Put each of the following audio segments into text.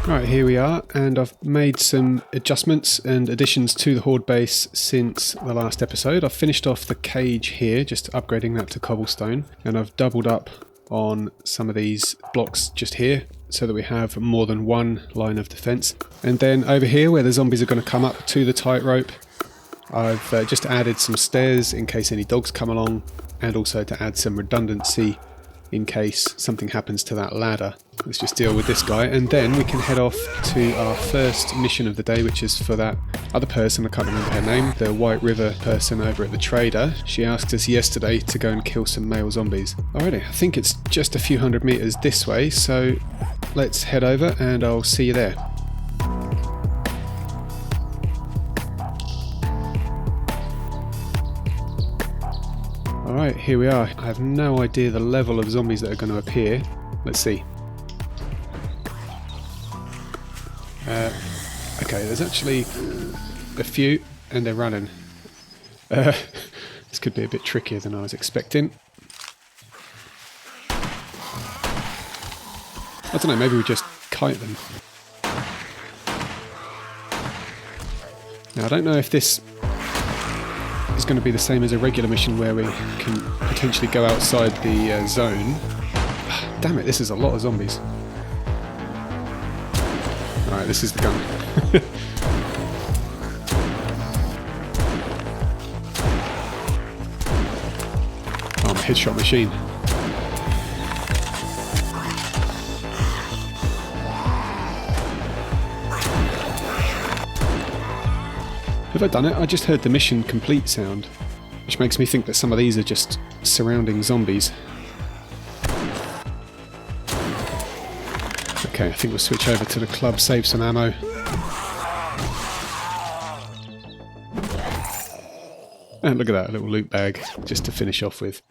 Right, here we are, and I've made some adjustments and additions to the Horde base since the last episode. I've finished off the cage here, just upgrading that to cobblestone, and I've doubled up on some of these blocks just here so that we have more than one line of defense. And then over here where the zombies are going to come up to the tightrope, I've just added some stairs in case any dogs come along, and also to add some redundancy in case something happens to that ladder. Let's just deal with this guy, and then we can head off to our first mission of the day, which is for that other person, I can't remember her name, the White River person over at the trader. She asked us yesterday to go and kill some male zombies. Alrighty, I think it's just a few hundred meters this way, so let's head over and I'll see you there. Alright, here we are. I have no idea the level of zombies that are going to appear. Let's see. Okay, there's actually a few, and they're running. This could be a bit trickier than I was expecting. I don't know, maybe we just kite them. Now, I don't know if this is going to be the same as a regular mission where we can potentially go outside the zone. Damn it, this is a lot of zombies. Alright, this is the gun. Oh, I'm a headshot machine. Have I done it? I just heard the mission complete sound, which makes me think that some of these are just surrounding zombies. Okay, I think we'll switch over to the club, save some ammo. And look at that, a little loot bag, just to finish off with.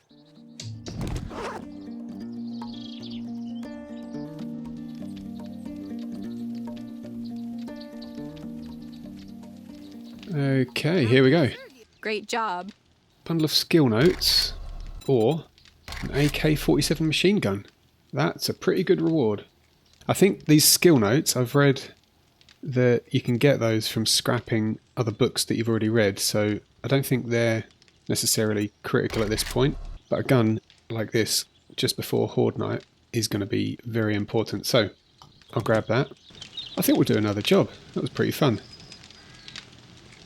Okay, here we go. Great job. Bundle of skill notes, or an AK-47 machine gun. That's a pretty good reward. I think these skill notes, I've read that you can get those from scrapping other books that you've already read, so I don't think they're necessarily critical at this point, but a gun like this just before Horde night is going to be very important, so I'll grab that. I think we'll do another job. That was pretty fun.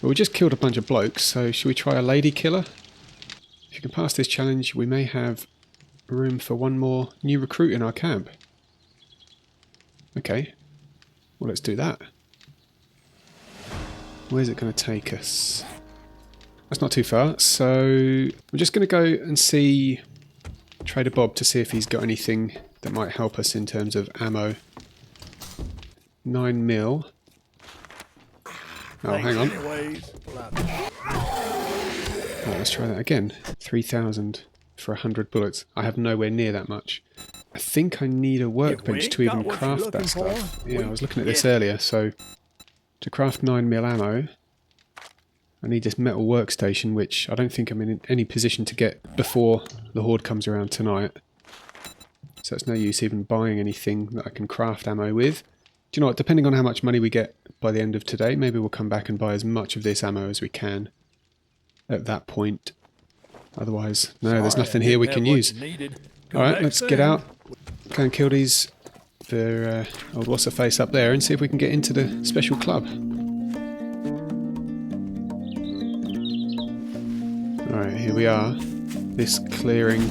Well, we just killed a bunch of blokes, so should we try a lady killer? If you can pass this challenge, we may have room for one more new recruit in our camp. Okay, well, let's do that. Where's it going to take us? That's not too far, so we're just going to go and see Trader Bob to see if he's got anything that might help us in terms of ammo. 9 mil. Oh, hang on. Right, let's try that again. 3,000 for 100 bullets. I have nowhere near that much. I think I need a workbench to even craft that stuff. Yeah, I was looking at this earlier, so to craft 9 mil ammo, I need this metal workstation, which I don't think I'm in any position to get before the Horde comes around tonight. So it's no use even buying anything that I can craft ammo with. Do you know what, depending on how much money we get by the end of today, maybe we'll come back and buy as much of this ammo as we can at that point. Otherwise, no, there's nothing here we can use. Alright, let's get out, go and kill these, the old what's-her-face up there, and see if we can get into the special club. Alright, here we are. This clearing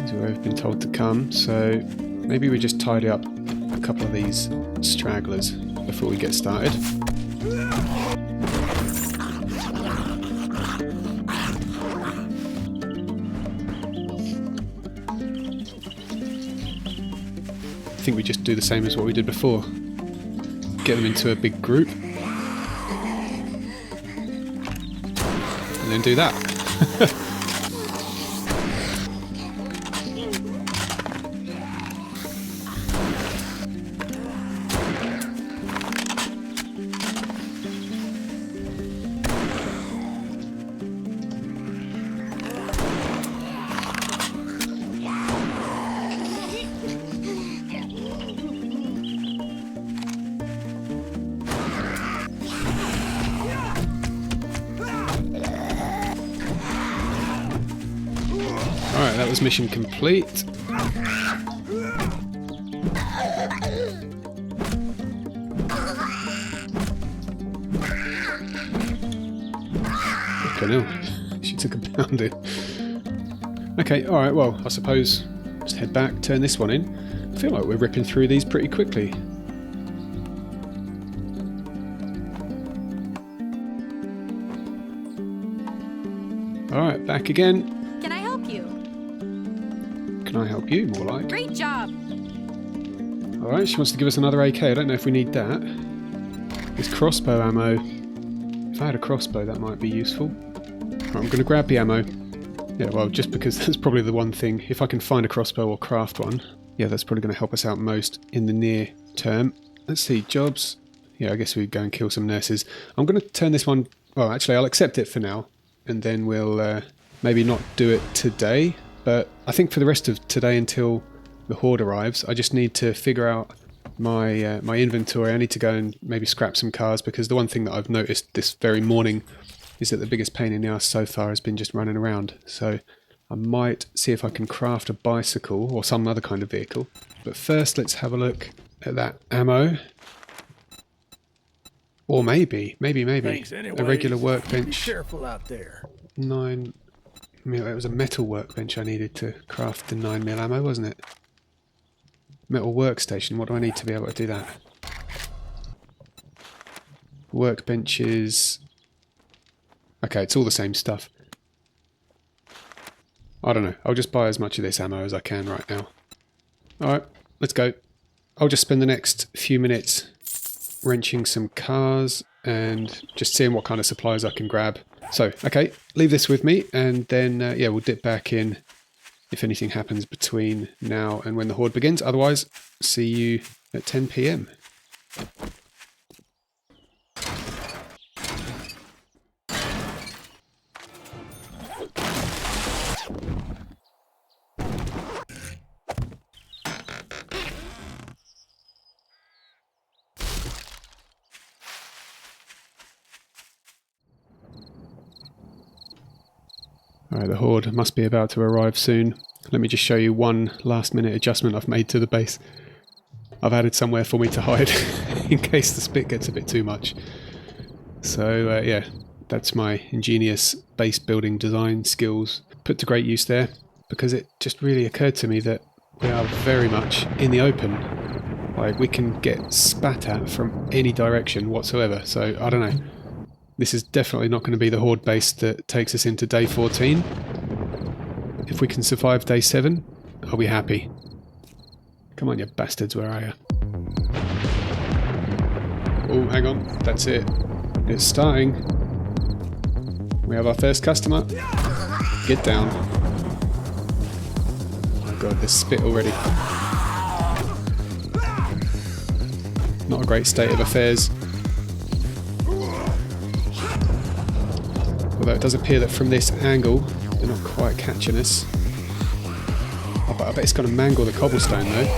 is where we've been told to come, so maybe we just tidy up a couple of these stragglers before we get started. I think we just do the same as what we did before. Get them into a big group. And then do that. Purpose mission complete. Okay, no. She took a pounding. Okay, alright, well, I suppose just head back, turn this one in. I feel like we're ripping through these pretty quickly. Alright, back again. Can I help you? Can I help you, more like? Great job! Alright, she wants to give us another AK. I don't know if we need that. This crossbow ammo. If I had a crossbow, that might be useful. Right, I'm going to grab the ammo. Yeah, well, just because that's probably the one thing. If I can find a crossbow or craft one, yeah, that's probably going to help us out most in the near term. Let's see, jobs. Yeah, I guess we go and kill some nurses. I'm going to turn this one... Well, actually, I'll accept it for now. And then we'll maybe not do it today. But I think for the rest of today until the horde arrives, I just need to figure out my my inventory. I need to go and maybe scrap some cars, because the one thing that I've noticed this very morning is that the biggest pain in the ass so far has been just running around. So I might see if I can craft a bicycle or some other kind of vehicle. But first, let's have a look at that ammo. Or maybe Thanks, anyway. a regular workbench. Be careful out there. 9. It was a metal workbench I needed to craft the 9mm ammo, wasn't it? Metal workstation. What do I need to be able to do that? Workbenches. Okay, it's all the same stuff. I don't know. I'll just buy as much of this ammo as I can right now. Alright, let's go. I'll just spend the next few minutes wrenching some cars and just seeing what kind of supplies I can grab. So, okay, leave this with me, and then, yeah, we'll dip back in if anything happens between now and when the horde begins. Otherwise, see you at 10 PM. Alright, the horde must be about to arrive soon. Let me just show you one last minute adjustment I've made to the base. I've added somewhere for me to hide in case the spit gets a bit too much. So yeah, that's my ingenious base building design skills put to great use there, because it just really occurred to me that we are very much in the open. Like, we can get spat at from any direction whatsoever, so I don't know. This is definitely not going to be the horde base that takes us into day 14. If we can survive day 7, I'll be happy. Come on, you bastards, where are you? Oh, hang on, that's it. It's starting. We have our first customer. Get down. Oh god, there's spit already. Not a great state of affairs. Although it does appear that from this angle, they're not quite catching us. I bet it's going to mangle the cobblestone though.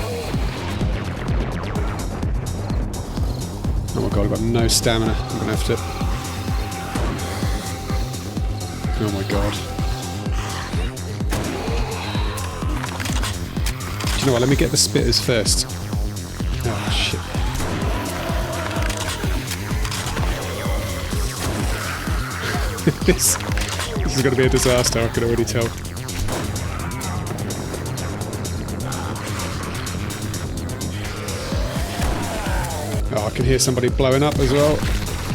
Oh my god, I've got no stamina. I'm going to have to... Oh my god. Do you know what, let me get the spitters first. Oh shit. This is going to be a disaster, I can already tell. Oh, I can hear somebody blowing up as well.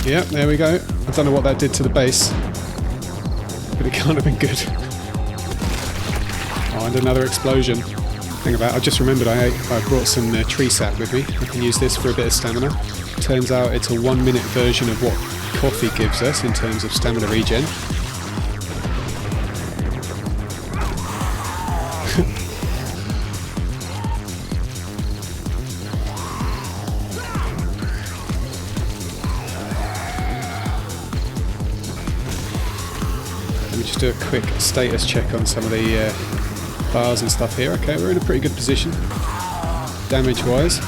Yep, there we go. I don't know what that did to the base, but it can't have been good. Oh, and another explosion. Hang about, I just remembered I brought some tree sap with me. I can use this for a bit of stamina. Turns out it's a 1 minute version of what coffee gives us in terms of stamina regen. Let me just do a quick status check on some of the bars and stuff here. Okay, we're in a pretty good position damage wise.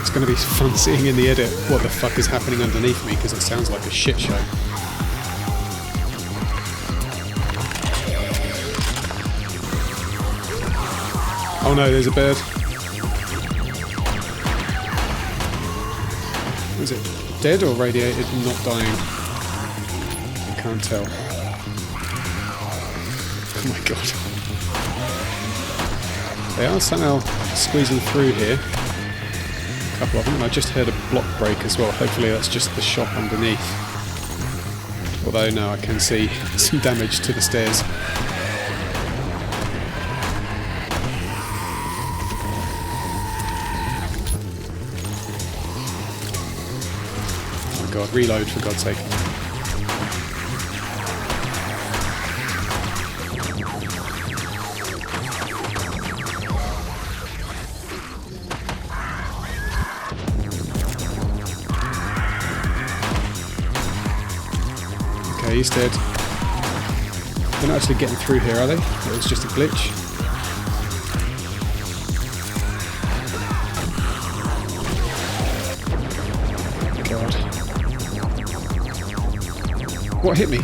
It's going to be fun seeing in the edit what the fuck is happening underneath me, because it sounds like a shit show. Oh no, there's a bird. Is it dead or radiated and not dying? I can't tell. Oh my god. They are somehow squeezing through here. A couple of them, and I just heard a block break as well. Hopefully that's just the shop underneath. Although now I can see some damage to the stairs. Oh my god, reload for God's sake. Okay, he's dead. They're not actually getting through here, are they? It was just a glitch. God. What hit me?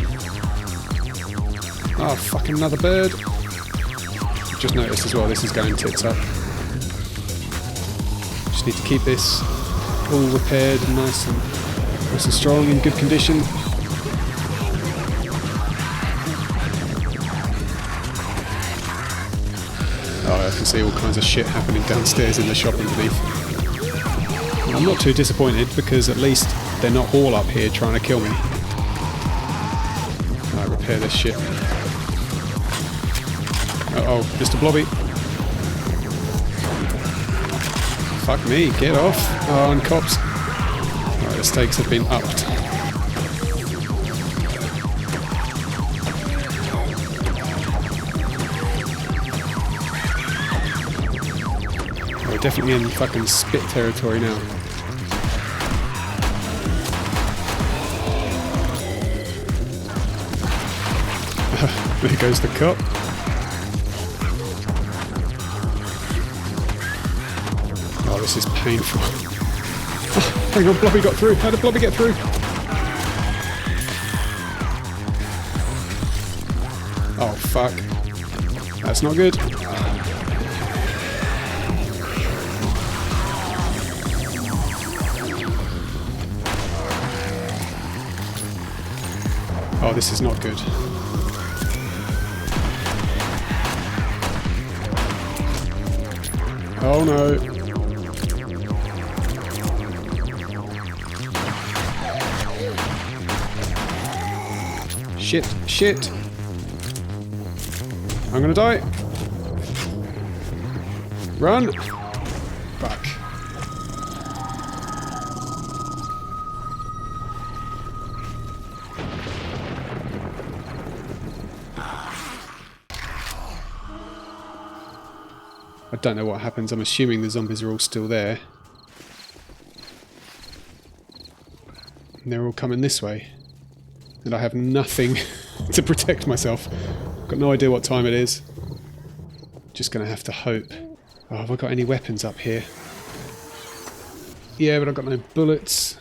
Oh, fucking another bird. Just noticed as well, this is going tits up. Just need to keep this all repaired and nice and strong, in good condition. Oh, I can see all kinds of shit happening downstairs in the shop underneath. I'm not too disappointed because at least they're not all up here trying to kill me. Right, repair this shit. Uh-oh, Mr. Blobby. Fuck me, get off. Oh, and cops. Right, the stakes have been upped. We're definitely in fucking spit territory now. There goes the cop. Oh, this is painful. Oh, hang on, Blobby got through. How did Blobby get through? Oh, fuck. That's not good. Oh, this is not good. Oh no. Shit, shit. I'm gonna die. Run. Fuck. I don't know what happens. I'm assuming the zombies are all still there. And they're all coming this way. And I have nothing to protect myself. Got no idea what time it is. Just gonna have to hope. Oh, have I got any weapons up here? Yeah, but I've got no bullets.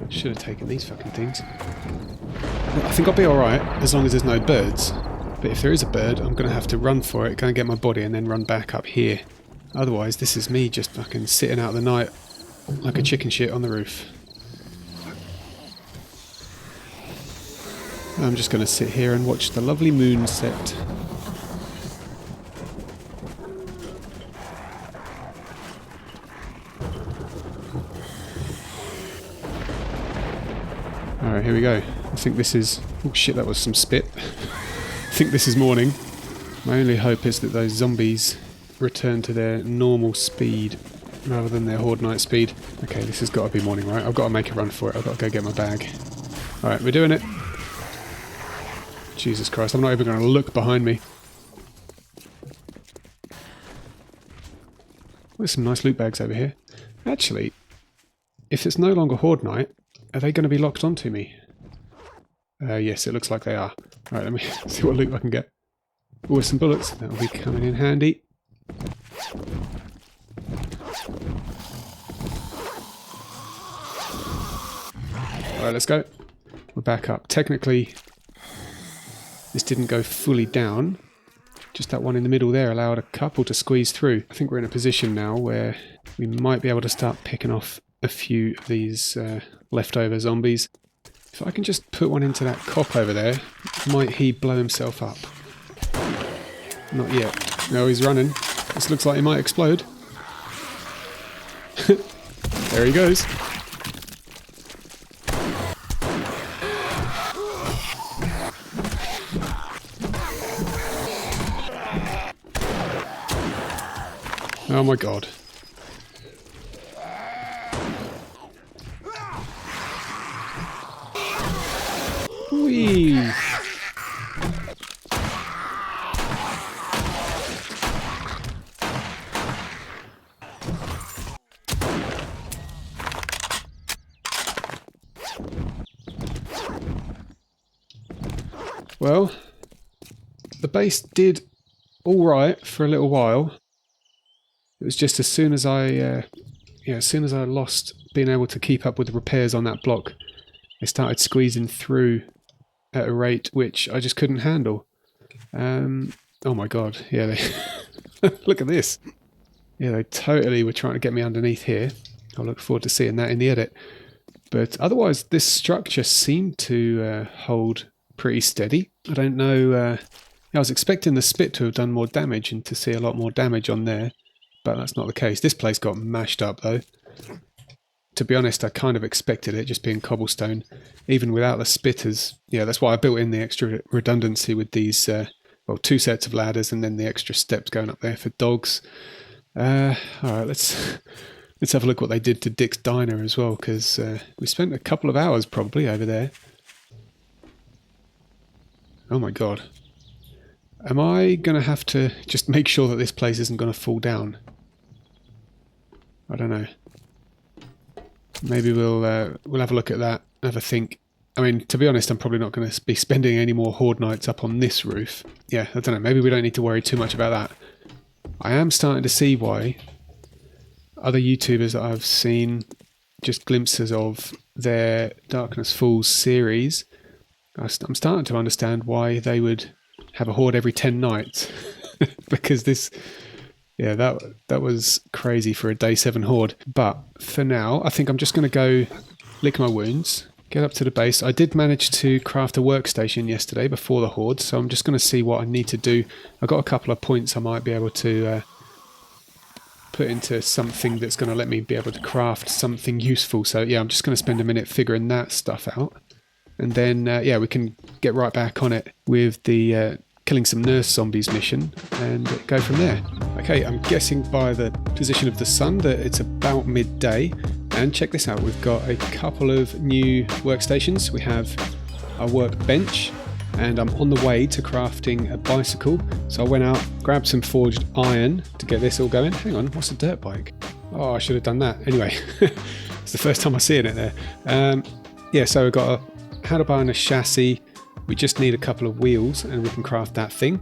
Should have taken these fucking things. I think I'll be alright as long as there's no birds. But if there is a bird, I'm going to have to run for it, go and get my body, and then run back up here. Otherwise, this is me just fucking sitting out the night like a chicken shit on the roof. I'm just going to sit here and watch the lovely moon set. Alright, here we go. I think this is... Oh shit, that was some spit. I think this is morning. My only hope is that those zombies return to their normal speed rather than their horde night speed. Okay, this has got to be morning, right? I've got to make a run for it. I've got to go get my bag. Alright, we're doing it. Jesus Christ, I'm not even going to look behind me. There's some nice loot bags over here. Actually, if it's no longer horde night, are they going to be locked onto me? Yes, it looks like they are. Alright, let me see what loot I can get. Oh, some bullets. That'll be coming in handy. Alright, let's go. We're back up. Technically, this didn't go fully down. just that one in the middle there allowed a couple to squeeze through. I think we're in a position now where we might be able to start picking off a few of these leftover zombies. If I can just put one into that cop over there, might he blow himself up? Not yet. No, he's running. This looks like he might explode. There he goes. Oh my god. Whee! Well, the base did all right for a little while. It was just as soon as I lost being able to keep up with the repairs on that block, they started squeezing through at a rate which I just couldn't handle. Oh my god, yeah, they look at this. Yeah, they totally were trying to get me underneath here. I look forward to seeing that in the edit. But otherwise, this structure seemed to hold pretty steady. I don't know, I was expecting the spit to have done more damage and to see a lot more damage on there, but that's not the case. This place got mashed up though. To be honest, I kind of expected it, just being cobblestone, even without the spitters. Yeah, that's why I built in the extra redundancy with these, well, 2 sets of ladders and then the extra steps going up there for dogs. Alright, let's have a look what they did to Dick's Diner as well, because we spent a couple of hours probably over there. Oh my god. Am I going to have to just make sure that this place isn't going to fall down? I don't know. Maybe we'll have a look at that, have a think. I mean, to be honest, I'm probably not going to be spending any more Horde nights up on this roof. Yeah, I don't know, maybe we don't need to worry too much about that. I am starting to see why other YouTubers that I've seen just glimpses of their Darkness Falls series, I'm starting to understand why they would have a Horde every 10 nights. Because this... yeah, that was crazy for a day 7 Horde. But for now, I think I'm just going to go lick my wounds, get up to the base. I did manage to craft a workstation yesterday before the Horde, so I'm just going to see what I need to do. I've got a couple of points I might be able to put into something that's going to let me be able to craft something useful. So yeah, I'm just going to spend a minute figuring that stuff out. And then, yeah, we can get right back on it with the... killing some nurse zombies mission and go from there. Okay, I'm guessing by the position of the sun that it's about midday, and check this out, we've got a couple of new workstations. We have our workbench, and I'm on the way to crafting a bicycle, so I went out, grabbed some forged iron to get this all going. Hang on, what's a dirt bike? Oh, I should have done that. Anyway, it's the first time I see it there. Yeah, so we've got a handlebar and a chassis. We just need a couple of wheels and we can craft that thing.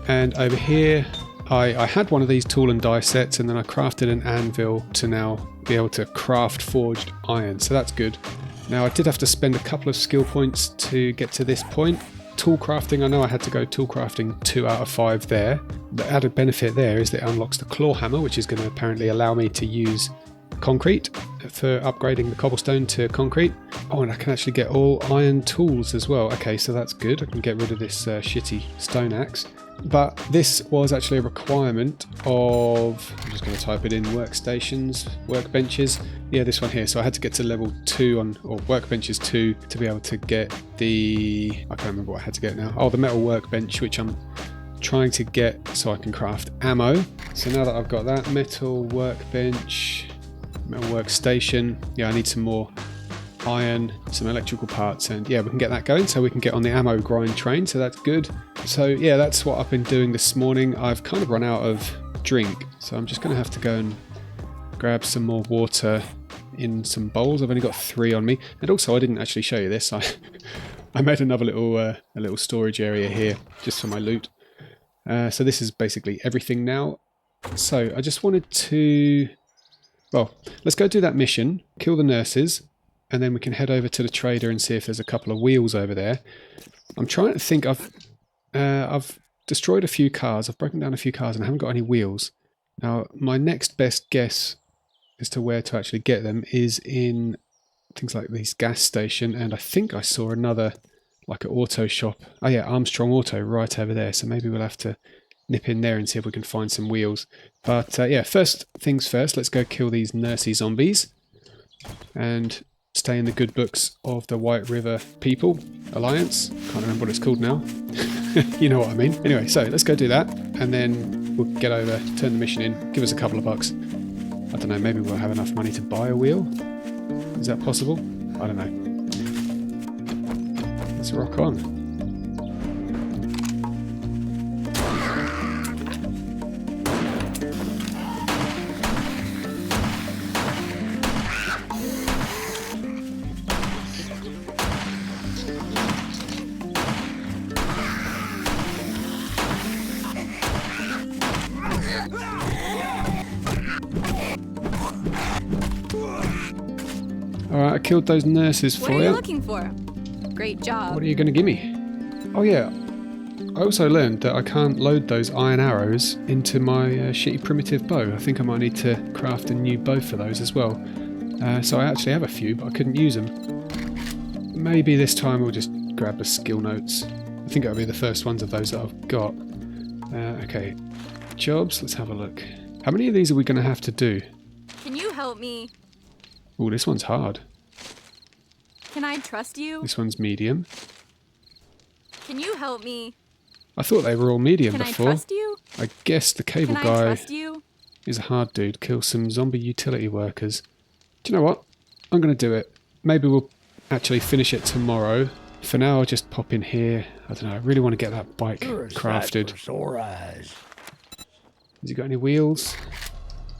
And over here, I had one of these tool and die sets, and then I crafted an anvil to now be able to craft forged iron. So that's good. Now I did have to spend a couple of skill points to get to this point. Tool crafting, I know I had to go tool crafting 2 out of 5 there. The added benefit there is that it unlocks the claw hammer, which is going to apparently allow me to use concrete for upgrading the cobblestone to concrete. Oh, and I can actually get all iron tools as well. Okay, so that's good. I can get rid of this shitty stone axe. But this was actually a requirement of, I'm just going to type it in, workstations, workbenches. Yeah, this one here. So I had to get to level 2 on, or workbenches 2 to be able to get the, I can't remember what I had to get now. Oh, the metal workbench, which I'm trying to get so I can craft ammo. So now that I've got that metal workbench, metal workstation, yeah, I need some more iron, some electrical parts, and yeah, we can get that going so we can get on the ammo grind train, so that's good. So yeah, that's what I've been doing this morning. I've kind of run out of drink, so I'm just going to have to go and grab some more water in some bowls. I've only got 3 on me, and also I didn't actually show you this. I made another little a little storage area here just for my loot. So this is basically everything now. So I just wanted to, well, let's go do that mission, kill the nurses, and then we can head over to the trader and see if there's a couple of wheels over there. I'm trying to think, I've destroyed a few cars. I've broken down a few cars and I haven't got any wheels. Now, my next best guess as to where to actually get them is in things like this gas station, and I think I saw another, like an auto shop. Oh yeah, Armstrong Auto right over there, so maybe we'll have to nip in there and see if we can find some wheels. But yeah, first things first, let's go kill these nursey zombies and stay in the good books of the White River People Alliance. Can't remember what it's called now. You know what I mean. Anyway, so let's go do that, and then we'll get over, turn the mission in, give us a couple of bucks. I don't know, maybe we'll have enough money to buy a wheel? Is that possible? I don't know. Let's rock on. Alright, I killed those nurses for you. What are you looking for? Great job. What are you going to give me? Oh yeah, I also learned that I can't load those iron arrows into my shitty primitive bow. I think I might need to craft a new bow for those as well. So I actually have a few, but I couldn't use them. Maybe this time we'll just grab the skill notes. I think it'll be the first ones of those that I've got. Okay, jobs, let's have a look. How many of these are we going to have to do? Can you help me? Oh, this one's hard. Can I trust you? This one's medium. Can you help me? I thought they were all medium Can before. I trust you? I guess the cable Can I guy trust you? is a hard dude. Kill some zombie utility workers. Do you know what? I'm going to do it. Maybe we'll actually finish it tomorrow. For now, I'll just pop in here. I don't know. I really want to get that bike You're a sight crafted. for sore eyes. Has he got any wheels?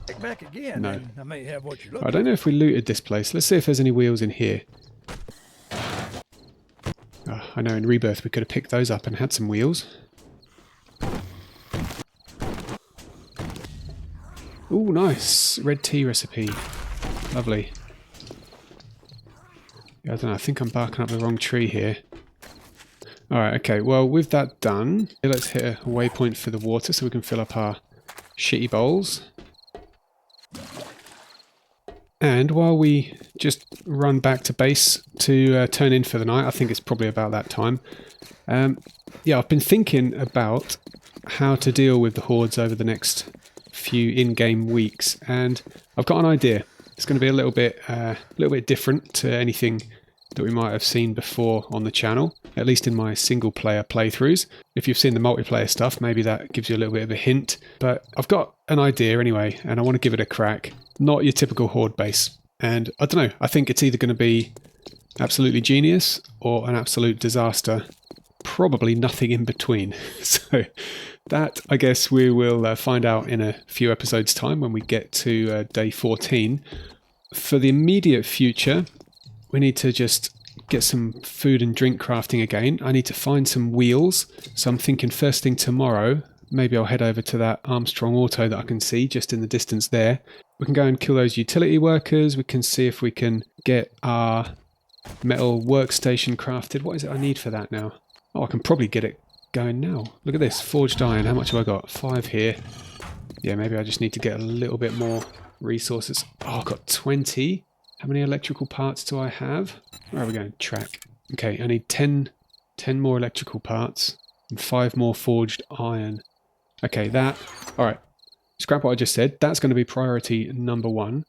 Take back again, No. and I may have what you're I looking don't know if we looted this place. Let's see if there's any wheels in here. Oh, I know in Rebirth we could have picked those up and had some wheels. Ooh, nice. Red tea recipe. Lovely. I don't know, I think I'm barking up the wrong tree here. Alright, okay, well with that done, let's hit a waypoint for the water so we can fill up our shitty bowls. And while we just run back to base to turn in for the night, I think it's probably about that time. Yeah, I've been thinking about how to deal with the hordes over the next few in-game weeks, and I've got an idea. It's going to be a little bit different to anything that we might have seen before on the channel, at least in my single-player playthroughs. If you've seen the multiplayer stuff, maybe that gives you a little bit of a hint. But I've got an idea anyway, and I want to give it a crack. Not your typical horde base. And I don't know, I think it's either going to be absolutely genius or an absolute disaster. Probably nothing in between. So that, I guess, we will find out in a few episodes' time when we get to day 14. For the immediate future, we need to just get some food and drink crafting again. I need to find some wheels. So I'm thinking first thing tomorrow, maybe I'll head over to that Armstrong Auto that I can see just in the distance there. We can go and kill those utility workers. We can see if we can get our metal workstation crafted. What is it I need for that now? Oh, I can probably get it going now. Look at this, forged iron. How much have I got? 5 here. Yeah, maybe I just need to get a little bit more resources. Oh, I've got 20. How many electrical parts do I have? Where are we going? Track. Okay, I need 10 more electrical parts and 5 more forged iron. Okay, that... Alright, scrap what I just said. That's going to be priority number 1.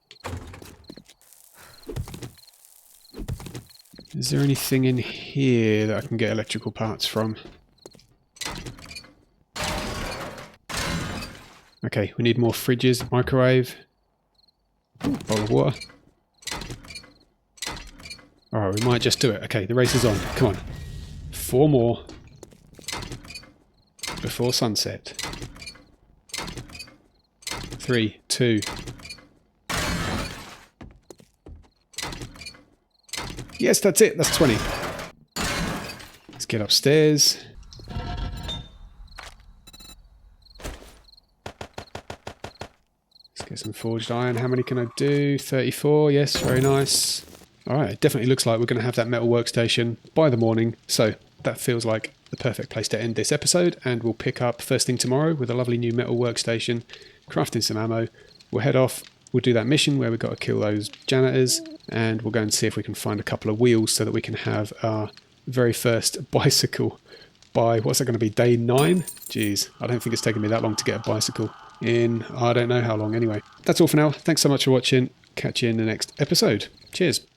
Is there anything in here that I can get electrical parts from? Okay, we need more fridges, microwave, bowl of water. Alright, we might just do it. Okay, the race is on. Come on. 4 more before sunset. 3, 2. Yes, that's it. That's 20. Let's get upstairs. Let's get some forged iron. How many can I do? 34. Yes, very nice. Alright, it definitely looks like we're going to have that metal workstation by the morning. So, that feels like the perfect place to end this episode, and we'll pick up first thing tomorrow with a lovely new metal workstation, crafting some ammo. We'll head off, we'll do that mission where we've got to kill those janitors, and we'll go and see if we can find a couple of wheels so that we can have our very first bicycle by, what's that going to be, day 9? Jeez, I don't think it's taken me that long to get a bicycle in, I don't know how long anyway. That's all for now. Thanks so much for watching. Catch you in the next episode. Cheers.